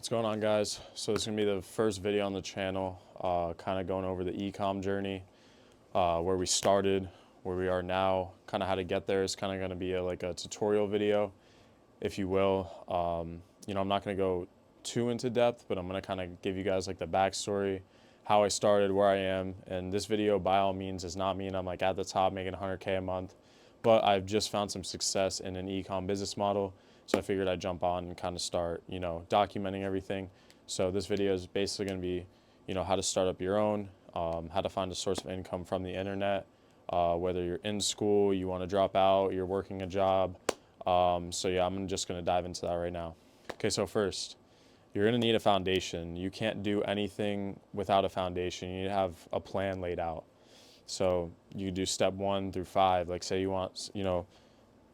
What's going on, guys? So this is gonna be the first video on the channel, kind of going over the e-com journey, where we started, where we are now, kind of how to get there. Is kind of gonna be like a tutorial video, if you will. I'm not gonna go too into depth, but I'm gonna kind of give you guys like the backstory, how I started, where I am. And this video, by all means, does not mean I'm like at the top making 100K a month, but I've just found some success in an e-com business model. So I figured I'd jump on and kind of start, documenting everything. So this video is basically going to be, how to start up your own, how to find a source of income from the internet, whether you're in school, you want to drop out, you're working a job. So yeah, I'm just going to dive into that right now. Okay, so first, you're going to need a foundation. You can't do anything without a foundation. You need to have a plan laid out. So you do step 1 through 5. Like say you want,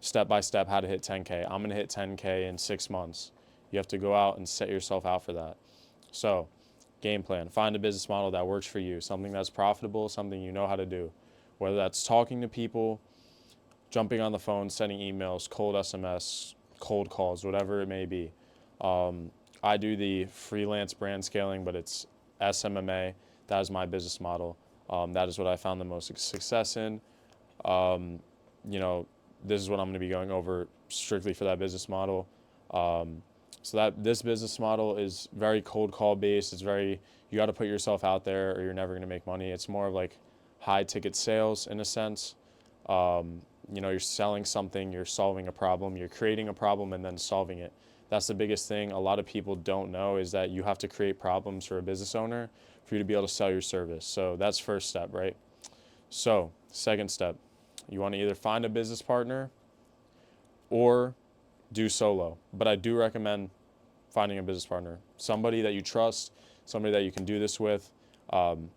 step by step how to hit 10K. I'm gonna hit 10K in 6 months. You have to go out and set yourself out for that. So game plan, find a business model that works for you, something that's profitable, something you know how to do. Whether that's talking to people, jumping on the phone, sending emails, cold SMS, cold calls, whatever it may be. I do the freelance brand scaling, but it's SMMA. That is my business model. That is what I found the most success in. Um, you know, this is what I'm going to be going over strictly for that business model. So that this business model is very cold call based. It's very, you got to put yourself out there or you're never going to make money. It's more of like high ticket sales in a sense. You're selling something, you're solving a problem, you're creating a problem and then solving it. That's the biggest thing a lot of people don't know, is that you have to create problems for a business owner for you to be able to sell your service. So that's first step, right? So second step, you want to either find a business partner or do solo. But I do recommend finding a business partner, somebody that you trust, somebody that you can do this with.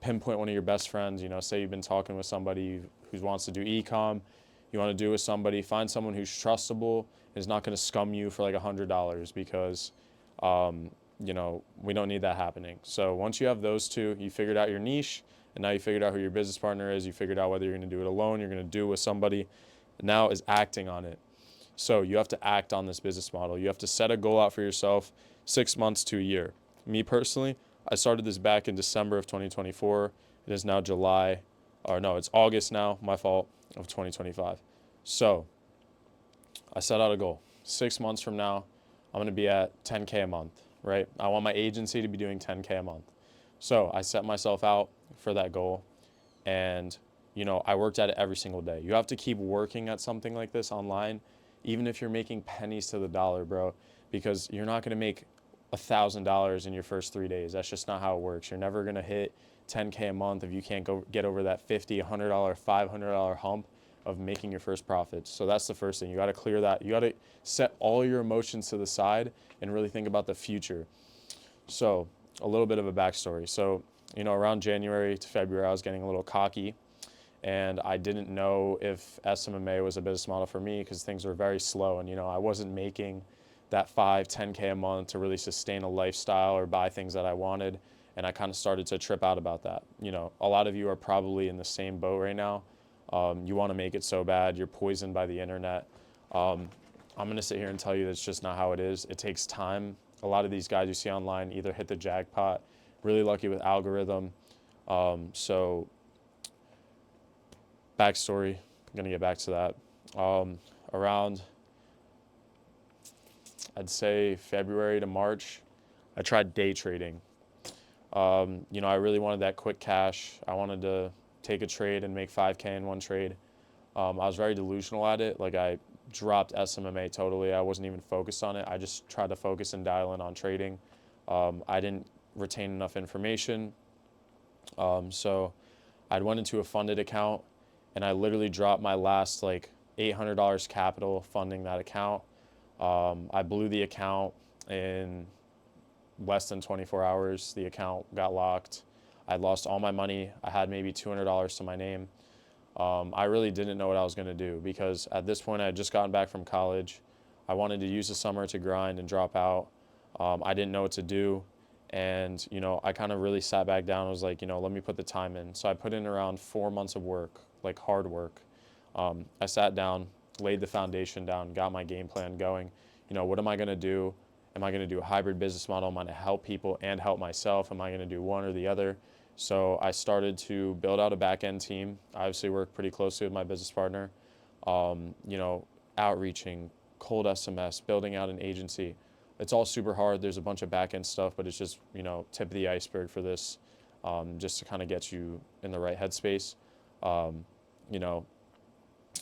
Pinpoint one of your best friends. Say you've been talking with somebody who wants to do e-com, you want to do it with somebody. Find someone who's trustable and is not going to scum you for like $100, because we don't need that happening. So once you have those two, you figured out your niche, and now you figured out who your business partner is. You figured out whether you're going to do it alone, you're going to do it with somebody. Now is acting on it. So you have to act on this business model. You have to set a goal out for yourself, 6 months to a year. Me personally, I started this back in December of 2024. It is now July, or no, it's August now, my fault, of 2025. So I set out a goal. 6 months from now, I'm going to be at 10K a month, right? I want my agency to be doing 10K a month. So I set myself out for that goal, and I worked at it every single day. You have to keep working at something like this online, even if you're making pennies to the dollar, bro, because you're not going to make $1,000 in your first 3 days. That's just not how it works. You're never going to hit 10K a month if you can't get over that $50, $100, $500 hump of making your first profits. So that's the first thing. You got to clear that. You got to set all your emotions to the side and really think about the future. So a little bit of a backstory. So, around January to February, I was getting a little cocky, and I didn't know if SMMA was a business model for me because things were very slow, and I wasn't making that 5-10K a month to really sustain a lifestyle or buy things that I wanted, and I kind of started to trip out about that. A lot of you are probably in the same boat right now. You want to make it so bad, you're poisoned by the internet. I'm going to sit here and tell you that's just not how it is. It takes time. A lot of these guys you see online either hit the jackpot, really lucky with algorithm. So backstory, I'm going to get back to that. Around, I'd say February to March, I tried day trading. I really wanted that quick cash. I wanted to take a trade and make 5K in one trade. I was very delusional at it. Like, I dropped SMMA totally. I wasn't even focused on it. I just tried to focus and dial in on trading. I didn't retain enough information. So I went into a funded account, and I literally dropped my last like $800 capital funding that account. I blew the account in less than 24 hours. The account got locked. I lost all my money. I had maybe $200 to my name. I really didn't know what I was going to do, because at this point I had just gotten back from college. I wanted to use the summer to grind and drop out. I didn't know what to do. And, I kind of really sat back down and was like, let me put the time in. So I put in around 4 months of work, like hard work. I sat down, laid the foundation down, got my game plan going. What am I going to do? Am I going to do a hybrid business model? Am I going to help people and help myself? Am I going to do one or the other? So I started to build out a back end team. I obviously work pretty closely with my business partner. You know, outreaching, cold SMS, building out an agency. It's all super hard. There's a bunch of back end stuff, but it's just, you know, tip of the iceberg for this, just to kind of get you in the right headspace. You know,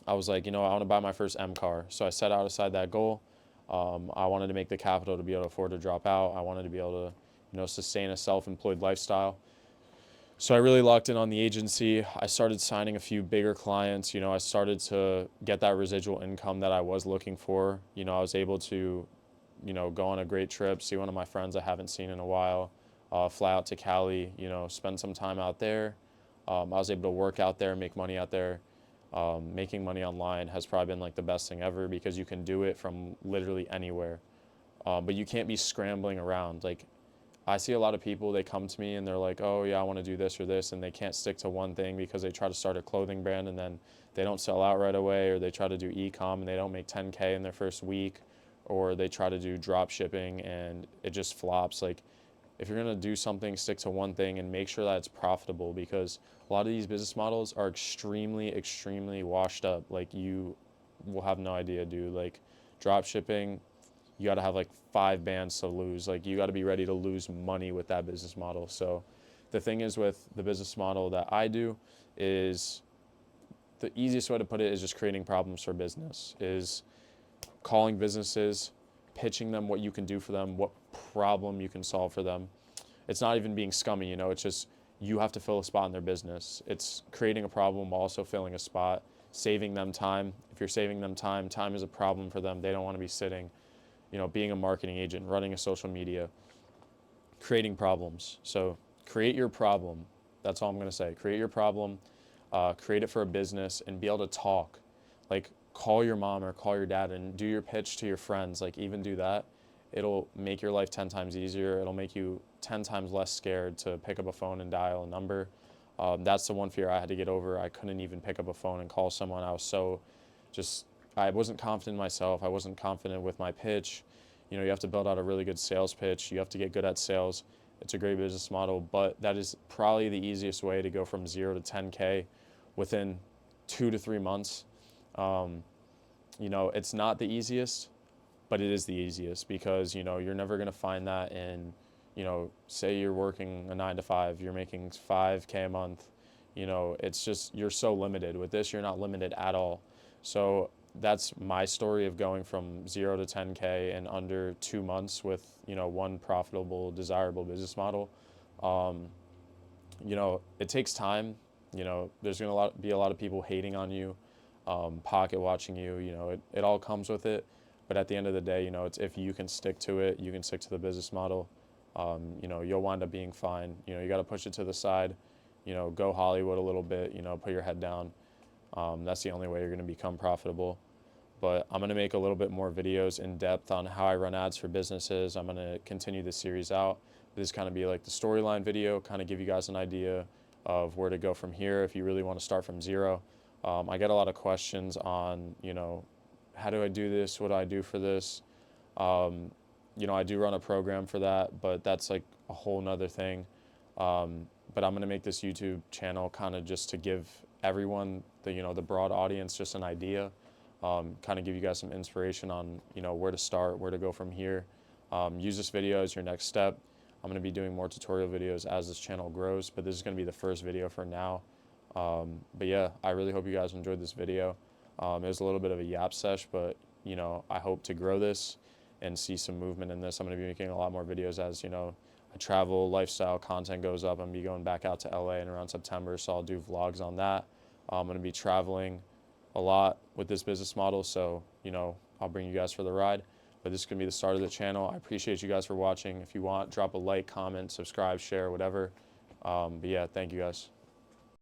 I was like, you know, I want to buy my first M car. So I set out aside that goal. I wanted to make the capital to be able to afford to drop out. I wanted to be able to, you know, sustain a self-employed lifestyle. So I really locked in on the agency. I started signing a few bigger clients. You know, I started to get that residual income that I was looking for. You know, I was able to, you know, go on a great trip, see one of my friends I haven't seen in a while, fly out to Cali, you know, spend some time out there. I was able to work out there, make money out there. Making money online has probably been like the best thing ever because you can do it from literally anywhere. But you can't be scrambling around. Like, I see a lot of people, they come to me and they're like, oh yeah, I want to do this or this, and they can't stick to one thing because they try to start a clothing brand and then they don't sell out right away, or they try to do e-com and they don't make 10K in their first week, or they try to do drop shipping and it just flops. Like, if you're going to do something, stick to one thing and make sure that it's profitable, because a lot of these business models are extremely washed up. Like, you will have no idea, dude. Like, drop shipping, you got to have like 5 bands to lose. Like, you got to be ready to lose money with that business model. So the thing is, with the business model that I do, is the easiest way to put it is just creating problems for business, is calling businesses, pitching them what you can do for them, what problem you can solve for them. It's not even being scummy, you know, it's just you have to fill a spot in their business. It's creating a problem while also filling a spot, saving them time. If you're saving them time, time is a problem for them. They don't want to be sitting, you know, being a marketing agent, running a social media, creating problems. So create your problem. That's all I'm going to say. Create your problem, create it for a business, and be able to talk. Like, call your mom or call your dad and do your pitch to your friends. Like, even do that. It'll make your life 10 times easier. It'll make you 10 times less scared to pick up a phone and dial a number. That's the one fear I had to get over. I couldn't even pick up a phone and call someone. I was so just, I wasn't confident in myself. I wasn't confident with my pitch. You know, you have to build out a really good sales pitch. You have to get good at sales. It's a great business model, but that is probably the easiest way to go from 0 to 10K within 2 to 3 months. You know, it's not the easiest, but it is the easiest, because, you know, you're never going to find that in, you know, say you're working a 9 to 5, you're making 5K a month. You know, it's just, you're so limited. With this, you're not limited at all. So that's my story of going from 0 to 10K in under 2 months with, you know, one profitable, desirable business model. You know, it takes time. You know, there's going to be a lot of people hating on you, pocket watching you. You know, it all comes with it. But at the end of the day, you know, it's, if you can stick to it, you can stick to the business model, you know, you'll wind up being fine. You know, you got to push it to the side, you know, go Hollywood a little bit, you know, put your head down. That's the only way you're going to become profitable. But I'm going to make a little bit more videos in depth on how I run ads for businesses. I'm going to continue this series out. This is kind of be like the storyline video, kind of give you guys an idea of where to go from here if you really want to start from 0. I get a lot of questions on, you know, how do I do this? What do I do for this? You know, I do run a program for that, but that's like a whole nother thing. But I'm going to make this YouTube channel kind of just to give everyone, the, you know, the broad audience, just an idea, kind of give you guys some inspiration on, you know, where to start, where to go from here. Use this video as your next step. I'm going to be doing more tutorial videos as this channel grows, but this is going to be the first video for now. But yeah, I really hope you guys enjoyed this video. It was a little bit of a yap sesh, but, you know, I hope to grow this and see some movement in this. I'm going to be making a lot more videos as, you know, travel, lifestyle content goes up. I'm going to be going back out to LA in around September, so I'll do vlogs on that. I'm going to be traveling a lot with this business model, so, you know, I'll bring you guys for the ride. But this is going to be the start of the channel. I appreciate you guys for watching. If you want, drop a like, comment, subscribe, share, whatever. But yeah, thank you guys.